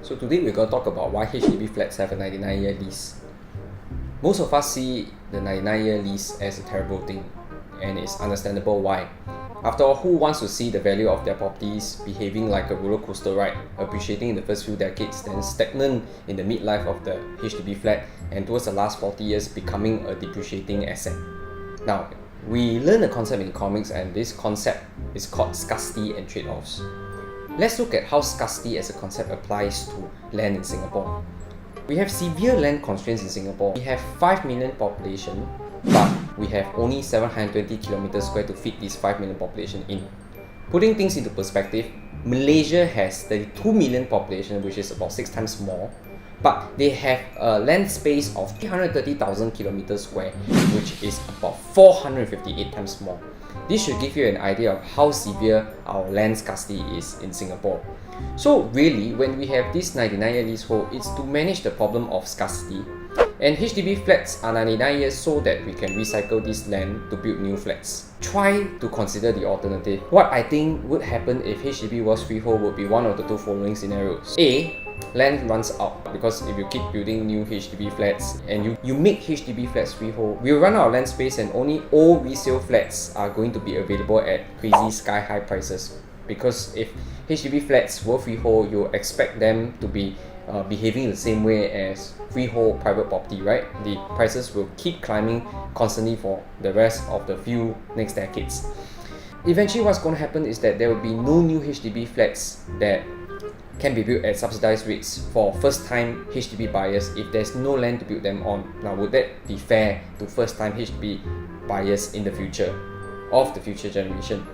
So today we're going to talk about why HDB flats have a 99-year lease. Most of us see the 99-year lease as a terrible thing, and it's understandable why. After all, who wants to see the value of their properties behaving like a roller coaster ride, appreciating in the first few decades, then stagnant in the midlife of the HDB flat, and towards the last 40 years becoming a depreciating asset? Now, we learn a concept in economics, and this concept is called scarcity and trade-offs. Let's look at how scarcity as a concept applies to land in Singapore. We have severe land constraints in Singapore. We have 5 million population, but we have only 720 kilometers square to fit this 5 million population in. Putting things into perspective, Malaysia has 32 million population, which is about 6 times more, but they have a land space of 330,000 kilometers square, which is about 458 times more. This should give you an idea of how severe our land scarcity is in Singapore. So really, when we have this 99-year leasehold, it's to manage the problem of scarcity. And HDB flats are 99 years so that we can recycle this land to build new flats. Try to consider the alternative. What I think would happen if HDB was freehold would be one of the two following scenarios. A, land runs out, because if you keep building new HDB flats and you make HDB flats freehold, we'll run out of land space and only old resale flats are going to be available at crazy sky high prices. Because if HDB flats were freehold, you expect them to be behaving the same way as freehold private property, right? The prices will keep climbing constantly for the rest of the few next decades. Eventually, what's going to happen is that there will be no new HDB flats that can be built at subsidized rates for first-time HDB buyers if there's no land to build them on. Now, would that be fair to first-time HDB buyers in the future, of the future generation?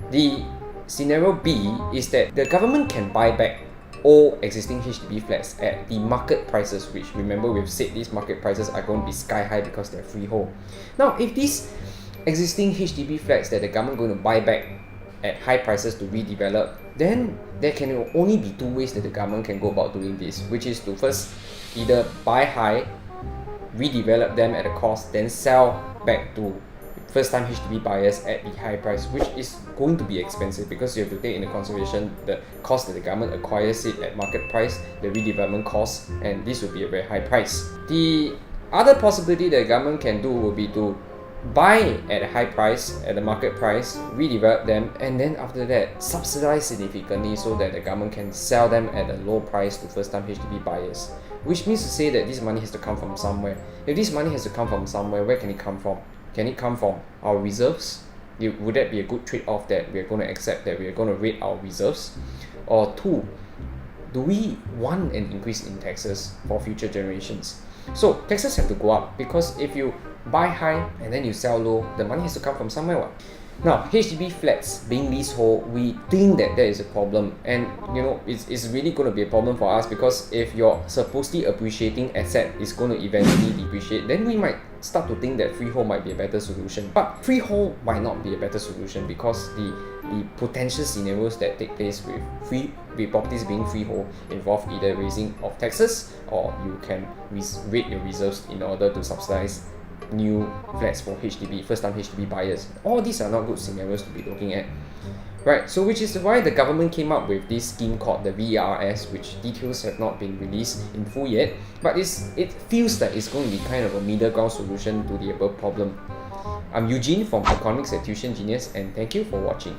The scenario B is that the government can buy back all existing HDB flats at the market prices, which, remember, we've said these market prices are going to be sky high because they're freehold. Now, if these existing HDB flats that the government is going to buy back at high prices to redevelop, then there can only be two ways that the government can go about doing this, which is to first either buy high, redevelop them at a cost, then sell back to first-time HDB buyers at the high price, which is going to be expensive because you have to take into consideration the cost that the government acquires it at market price, the redevelopment cost, and this would be a very high price. The other possibility that the government can do would be to buy at a high price, at the market price, redevelop them, and then after that subsidize significantly so that the government can sell them at a low price to first-time HDB buyers. Which means to say that this money has to come from somewhere. If this money has to come from somewhere, where can it come from? Can it come from our reserves? Would that be a good trade-off that we are going to accept, that we are going to rate our reserves? Or two, do we want an increase in taxes for future generations? So taxes have to go up, because if you buy high and then you sell low, the money has to come from somewhere. Now, HDB flats being leasehold, we think that there is a problem, and it's really going to be a problem for us, because if your supposedly appreciating asset is going to eventually depreciate, then we might start to think that freehold might be a better solution. But freehold might not be a better solution, because the potential scenarios that take place with properties being freehold involve either raising of taxes, or you can rate your reserves in order to subsidize new flats for HDB, first-time HDB buyers. All these are not good scenarios to be looking at, right? So which is why the government came up with this scheme called the VERS, which details have not been released in full yet, but it feels that it's going to be kind of a middle ground solution to the above problem. I'm Eugene from Economics at TuitionGenius, and thank you for watching.